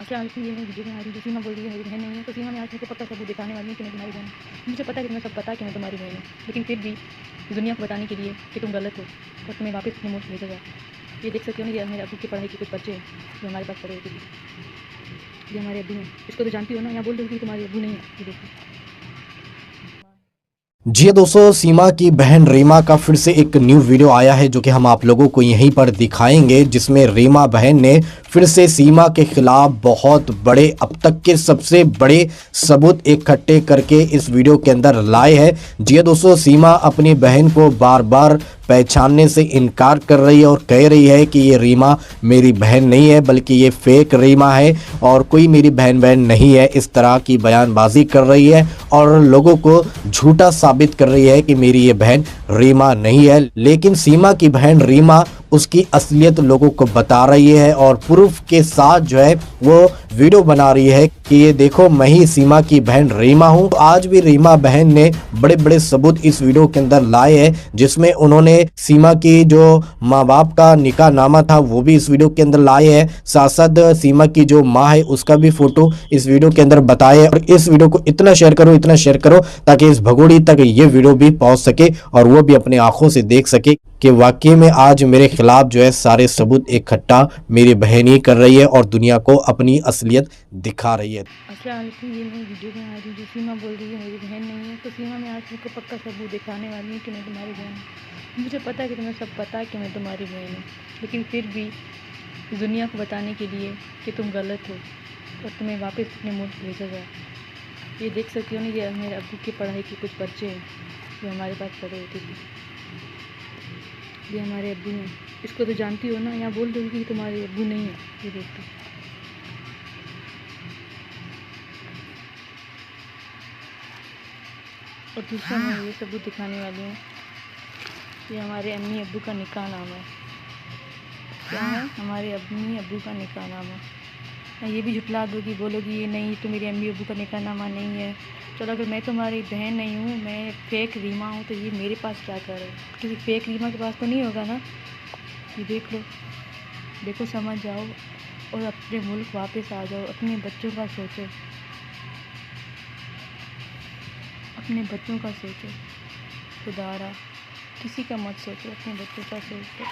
اصل حالت میں یہ میں ویڈیو بنا رہی ہوں جو سیما بول رہی ہے میری بہن نہیں ہے، تو سیما میں آج کو پکا ثبوت دکھانے والی ہوں کہ میں تمہاری بہن ہوں۔ مجھے پتا ہے کہ تمہیں سب پتا کہ میں تمہاری بہن ہوں، لیکن پھر بھی دنیا کو بتانے کے لیے کہ تم غلط ہو اور تمہیں واپس اپنے ملک بھیجا جائے۔ یہ دیکھ سکتے ہو نا، یہ میرے ابو کی پڑھائی کے کچھ بچے ہیں جو ہمارے پاس پڑھے ہوتے تھے، یہ ہمارے ابو ہیں۔ اس کو تو جانتی ہو نا، یہاں بول رہی تھی کہ تمہارے ابو نہیں ہیں، یہ دیکھو۔ جی دوستو، سیما کی بہن ریما کا پھر سے ایک نیو ویڈیو آیا ہے جو کہ ہم آپ لوگوں کو یہیں پر دکھائیں گے، جس میں ریما بہن نے پھر سے سیما کے خلاف بہت بڑے، اب تک کے سب سے بڑے ثبوت اکٹھے کر کے اس ویڈیو کے اندر لائے ہے۔ جی دوستو، سیما اپنی بہن کو بار بار پہچاننے سے انکار کر رہی ہے اور کہہ رہی ہے کہ یہ ریما میری بہن نہیں ہے بلکہ یہ فیک ریما ہے اور کوئی میری بہن نہیں ہے، اس طرح کی بیان بازی کر رہی ہے اور لوگوں کو جھوٹا ثابت کر رہی ہے کہ میری یہ بہن ریما نہیں ہے۔ لیکن سیما کی بہن ریما اس کی اصلیت لوگوں کو بتا رہی ہے اور پروف کے ساتھ جو ہے وہ ویڈیو بنا رہی ہے کہ یہ دیکھو میں ہی سیما کی بہن ریما ہوں۔ آج بھی ریما بہن نے بڑے بڑے ثبوت اس ویڈیو کے اندر لائے ہیں، جس میں انہوں نے سیما کی جو ماں باپ کا نکاح نامہ تھا وہ بھی اس ویڈیو کے اندر لائے ہیں، ساتھ ساتھ سیما کی جو ماں ہے اس کا بھی فوٹو اس ویڈیو کے اندر بتائے۔ اور اس ویڈیو کو اتنا شیئر کرو تاکہ اس بھگوڑی تک یہ ویڈیو بھی پہنچ سکے اور وہ بھی اپنے آنکھوں سے دیکھ سکے کہ واقعی میں آج میرے خلاف جو ہے سارے ثبوت اکٹھا میری بہن ہی کر رہی ہے اور دنیا کو اپنی اصلیت دکھا رہی ہے۔ اصل حالت میں یہ میں ویڈیو بنا رہی ہوں جو سیما بول رہی ہے میری بہن نہیں ہے، تو سیما میں آج کو پکا ثبوت دکھانے والی ہوں کہ میں تمہاری بہن ہوں۔ مجھے پتا ہے کہ تمہیں سب پتا ہے کہ میں تمہاری بہن ہوں، لیکن پھر بھی دنیا کو بتانے کے لیے کہ تم غلط ہو اور تمہیں واپس اپنے ملک بھیجا جائے۔ یہ دیکھ سکتے ہو نا، یہ میرے ابو کی پڑھائی کے کچھ بچے ہیں جو ہمارے پاس پڑھے ہوتے تھے، یہ ہمارے ابو ہیں۔ اس کو تو جانتی ہو نا، یہاں بول رہی تھی کہ تمہارے ابو نہیں ہیں، یہ دیکھو۔ اور دوسرا میں یہ ثبوت دکھانے والی ہوں، یہ ہمارے امی ابو کا نکاح نامہ ہے۔ کیا ہے؟ ہمارے امی ابو کا نکاح نامہ۔ یہ بھی جھٹلا دو گی، بولو گی یہ نہیں، تو میرے امی ابو کا نکاح نامہ نہیں ہے۔ چلو اگر میں تمہاری بہن نہیں ہوں، میں فیک ریما ہوں، تو یہ میرے پاس کیا کر رہے ہو؟ کسی فیک ریما کے پاس تو نہیں ہوگا نا؟ یہ دیکھ لو، دیکھو، سمجھ جاؤ اور اپنے ملک واپس آ جاؤ۔ اپنے بچوں کا سوچو، اپنے بچوں کا سوچو، خدارا کسی کا مت سوچو، اپنے بچوں کا سوچو۔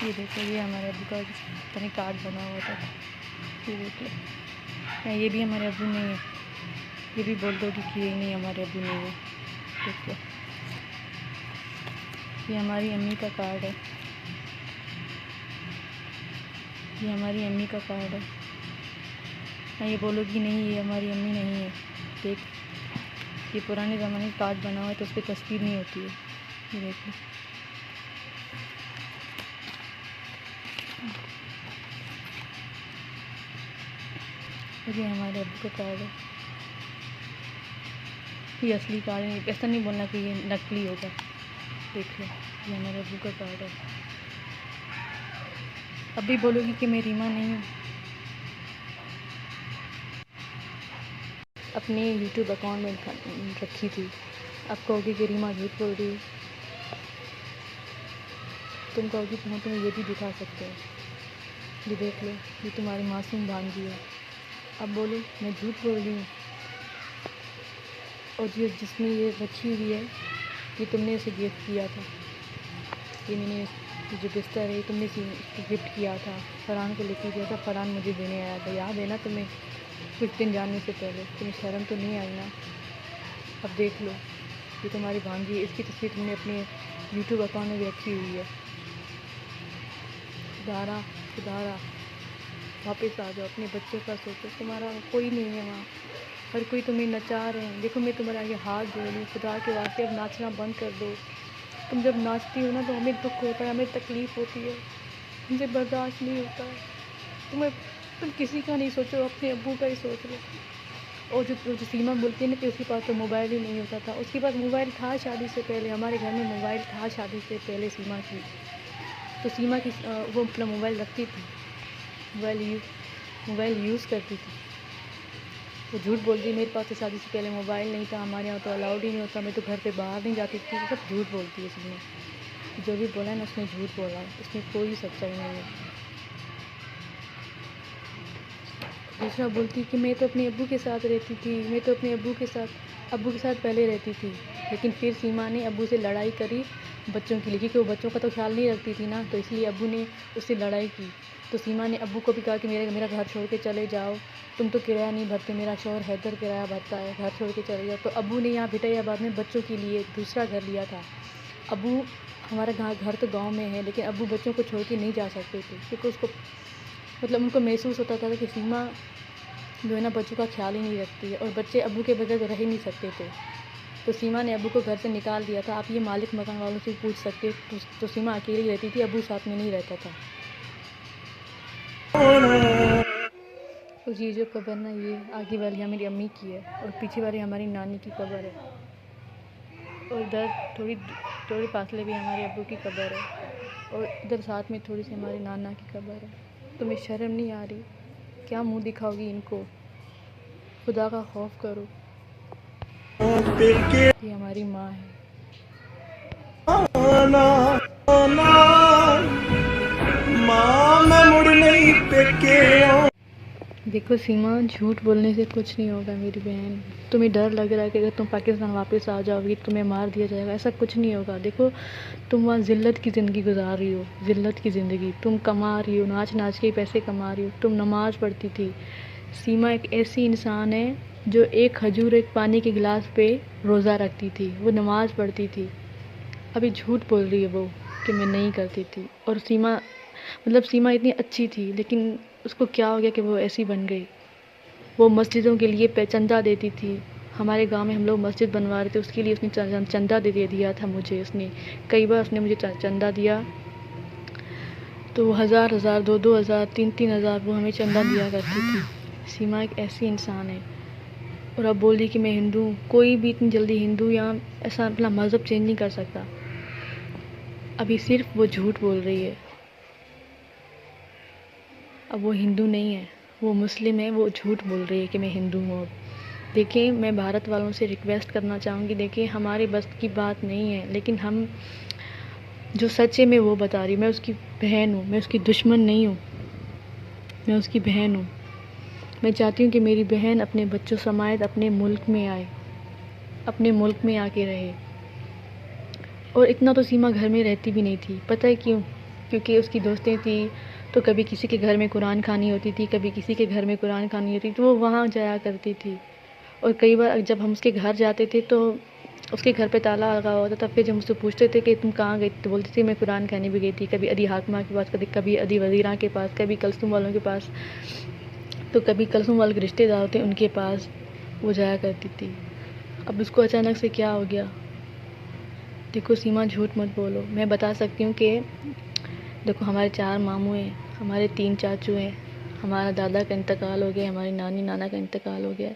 یہ دیکھو، یہ ہمارے ابو کا کہیں کارڈ بنا ہوا تھا، یہ دیکھو۔ یہ بھی ہمارے ابو نہیں ہے، یہ بھی بول دو گی کہ یہ نہیں ہمارے ابو نہیں ہے۔ دیکھو، یہ ہماری امی کا کارڈ ہے، یہ ہماری امی کا کارڈ ہے۔ یہ بولو گی نہیں یہ ہماری امی نہیں ہے۔ دیکھ، یہ پرانے زمانے کا کارڈ بنا ہوا ہے تو اس پہ تصویر نہیں ہوتی ہے، یہ دیکھو۔ یہ ہمارے ابو کا کارڈ ہے، یہ اصلی کارڈ ہے، ایسا نہیں بولنا کہ یہ نقلی ہوگا۔ دیکھ لو، یہ ہمارے ابو کا کارڈ ہے۔ اب بھی بولو گی کہ میں ریما نہیں ہوں؟ اپنے یوٹیوب اکاؤنٹ میں رکھی تھی، اب کہو گی کہ ریما جھوٹ بول رہی ہے۔ تم کہو گی کہ ہم تمہیں یہ بھی دکھا سکتے ہیں، یہ دیکھ لو، یہ تمہاری معصوم بھانجی ہے۔ اب بولو میں جھوٹ بول رہی ہوں؟ اور یہ جس میں یہ رکھی ہوئی ہے، یہ تم نے اسے گفٹ کیا تھا، یہ میں نے جو بستر ہے تم نے گفٹ کیا تھا، فرحان کو لے کے گیا تھا، فرحان مجھے دینے آیا تھا، یاد ہے نا تمہیں؟ کچھ دن جانے سے پہلے تمہیں شرم تو نہیں آئی نا؟ اب دیکھ لو، یہ تمہاری بھانجی ہے، اس کی تصویر تم نے اپنے یوٹیوب اکاؤنٹ میں بھی رکھی ہوئی ہے۔ خدارا واپس آ جاؤ، اپنے بچوں کا سوچو، تمہارا کوئی نہیں ہے وہاں، ہر کوئی تمہیں نچا رہے ہیں۔ دیکھو، میں تمہارے آگے ہاتھ جوڑ رہی ہوں، خدا کے واسطے اب ناچنا بند کر دو۔ تم جب ناچتی ہو نا تو ہمیں دکھ ہوتا ہے، ہمیں تکلیف ہوتی ہے، ہم سے برداشت نہیں ہوتا ہے۔ تم کسی کا نہیں سوچو، اپنے ابو کا ہی سوچ لو۔ اور جو سیما بولتی ہے نا کہ اس کے پاس تو موبائل ہی نہیں ہوتا تھا، اس کے پاس موبائل تھا شادی سے پہلے، ہمارے گھر میں موبائل تھا شادی سے پہلے سیما کی، تو سیما کی وہ اپنا موبائل رکھتی تھی، موبائل یوز کرتی تھی۔ وہ جھوٹ بولتی ہے میرے پاس تو شادی سے پہلے موبائل نہیں تھا، ہمارے یہاں تو الاؤڈ ہی نہیں ہوتا، میں تو گھر پہ باہر نہیں جاتی تھی، سب جھوٹ بولتی ہے سیما۔ جو بھی بولا ہے نا اس نے جھوٹ بولا ہے، اس میں کوئی سچائی نہیں ہے۔ دوسرا بولتی کہ میں تو اپنے ابو کے ساتھ رہتی تھی، میں تو اپنے ابو کے ساتھ پہلے رہتی تھی، لیکن پھر سیما نے ابو سے لڑائی کری بچوں کے لیے، کیونکہ وہ بچوں کا تو خیال نہیں رکھتی تھی نا، تو اس لیے ابو نے اس سے لڑائی کی. تو سیما نے ابو کو بھی کہا کہ میرا گھر چھوڑ کے چلے جاؤ، تم تو کرایہ نہیں بھرتے، میرا شوہر حیدر کرایہ بھرتا ہے، گھر چھوڑ کے چلے جاؤ. تو ابو نے یہاں بھٹائی آباد میں بچوں کے لیے دوسرا گھر لیا تھا. ابو ہمارا گھر تو گاؤں میں ہے، لیکن ابو بچوں کو چھوڑ کے نہیں جا سکتے تھے، کیونکہ اس کو مطلب ان کو محسوس ہوتا تھا کہ سیما جو ہے نا بچوں کا خیال ہی نہیں رکھتی ہے، اور بچے ابو کے بغیر رہ ہی نہیں سکتے تھے. تو سیما نے ابو کو گھر سے نکال دیا تھا. آپ یہ مالک مکان والوں سے پوچھ سکتے. تو سیما اکیلی رہتی تھی، ابو ساتھ میں نہیں رہتا تھا. اور یہ جو قبر نا، یہ آگے والی ہماری امی کی ہے، اور پیچھے والی ہماری نانی کی قبر ہے، اور ادھر تھوڑی فاصلے بھی ہمارے ابو کی قبر ہے، اور ادھر ساتھ میں تھوڑی سی ہماری نانا کی قبر ہے. تمہیں شرم نہیں آ رہی؟ کیا منہ دکھاؤ گی ان کو؟ خدا کا خوف کرو. یہ ہماری ماں ہے. دیکھو سیما، جھوٹ بولنے سے کچھ نہیں ہوگا میری بہن. تمہیں ڈر لگ رہا ہے کہ اگر تم پاکستان واپس آ جاؤ گی تمہیں مار دیا جائے گا، ایسا کچھ نہیں ہوگا. دیکھو تم وہاں ذلت کی زندگی گزار رہی ہو، ذلت کی زندگی. تم کما رہی ہو، ناچ کے پیسے کما رہی ہو. تم نماز پڑھتی تھی. سیما ایک ایسی انسان ہے جو ایک کھجور ایک پانی کے گلاس پہ روزہ رکھتی تھی، وہ نماز پڑھتی تھی. ابھی جھوٹ بول رہی ہے وہ کہ میں نہیں کرتی تھی. اور سیما اتنی اچھی تھی، لیکن اس کو کیا ہو گیا کہ وہ ایسی بن گئی. وہ مسجدوں کے لیے چندہ دیتی تھی. ہمارے گاؤں میں ہم لوگ مسجد بنوا رہے تھے، اس کے لیے اس نے چندہ دیا تھا مجھے. اس نے کئی بار اس نے مجھے چندہ دیا، تو 1000 2000 3000 وہ ہمیں چندہ دیا کرتی تھی. سیما ایک ایسی انسان ہے. اور اب بول رہی کہ میں ہندو ہوں. کوئی بھی اتنی جلدی ہندو یا ایسا اپنا مذہب چینج نہیں کر سکتا. ابھی صرف وہ جھوٹ بول رہی ہے. اب وہ ہندو نہیں ہے، وہ مسلم ہے. وہ جھوٹ بول رہی ہے کہ میں ہندو ہوں. اب دیکھیں، میں بھارت والوں سے ریکویسٹ کرنا چاہوں گی، دیکھیں ہمارے بس کی بات نہیں ہے، لیکن ہم جو سچ ہے میں وہ بتا رہی ہوں. میں اس کی بہن ہوں، میں اس کی دشمن نہیں ہوں، میں اس کی بہن ہوں. میں چاہتی ہوں کہ میری بہن اپنے بچوں سمیت اپنے ملک میں آئے، اپنے ملک میں آ کے رہے. اور اتنا تو سیما گھر میں رہتی بھی نہیں تھی. پتہ ہے کیوں؟ کیونکہ اس کی دوستیں تھیں، تو کبھی کسی کے گھر میں قرآن خوانی ہوتی تھی، کبھی کسی کے گھر میں قرآن خوانی ہوتی تھی، تو وہ وہاں جایا کرتی تھی. اور کئی بار جب ہم اس کے گھر جاتے تھے تو اس کے گھر پہ تالا لگا ہوتا تھا. پھر جب مجھ سے پوچھتے تھے کہ تم کہاں گئی تو بولتی تھی میں قرآن خوانی بھی گئی تھی. کبھی ادی حاکمہ کے پاس، کبھی ادی وزیرہ کے پاس، کبھی کلثوم والوں کے پاس، تو کبھی کلثوم والے کے رشتے دار ہوتے ان کے پاس وہ جایا کرتی تھی. اب اس کو اچانک سے کیا ہو گیا؟ دیکھو سیما، جھوٹ مت بولو. میں بتا سکتی ہوں کہ دیکھو ہمارے 4 ماموں ہیں، ہمارے 3 چاچو ہیں، ہمارا دادا کا انتقال ہو گیا، ہماری نانی نانا کا انتقال ہو گیا،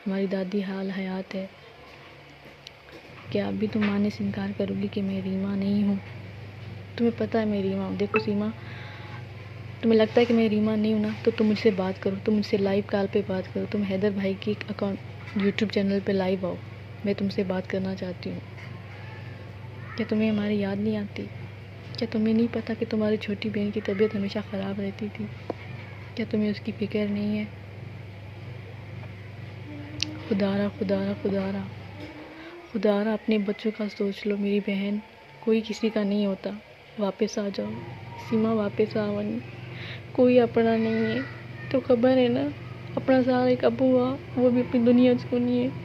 ہماری دادی حال حیات ہے. کیا اب بھی تم ماننے سے انکار کرو گی کہ میں ریما نہیں ہوں؟ تمہیں پتہ ہے میں ریما ہوں. دیکھو سیما، تمہیں لگتا ہے کہ میں ریما نہیں ہوں نا، تو تم مجھ سے بات کرو، تم مجھ سے لائیو کال پہ بات کرو. تم حیدر بھائی کی اکاؤنٹ یوٹیوب چینل پہ لائیو آؤ. میں تم سے بات کرنا چاہتی ہوں. کیا تمہیں ہماری یاد نہیں آتی؟ کیا تمہیں نہیں پتہ کہ تمہاری چھوٹی بہن کی طبیعت ہمیشہ خراب رہتی تھی؟ کیا تمہیں اس کی فکر نہیں ہے؟ خدا را اپنے بچوں کا سوچ لو میری بہن. کوئی کسی کا نہیں ہوتا. واپس آ جاؤ سیما، واپس آو. کوئی اپنا نہیں ہے. تو خبر ہے نا، اپنا سارا ایک ابو ہوا، وہ بھی اپنی دنیا چھوڑنی ہے.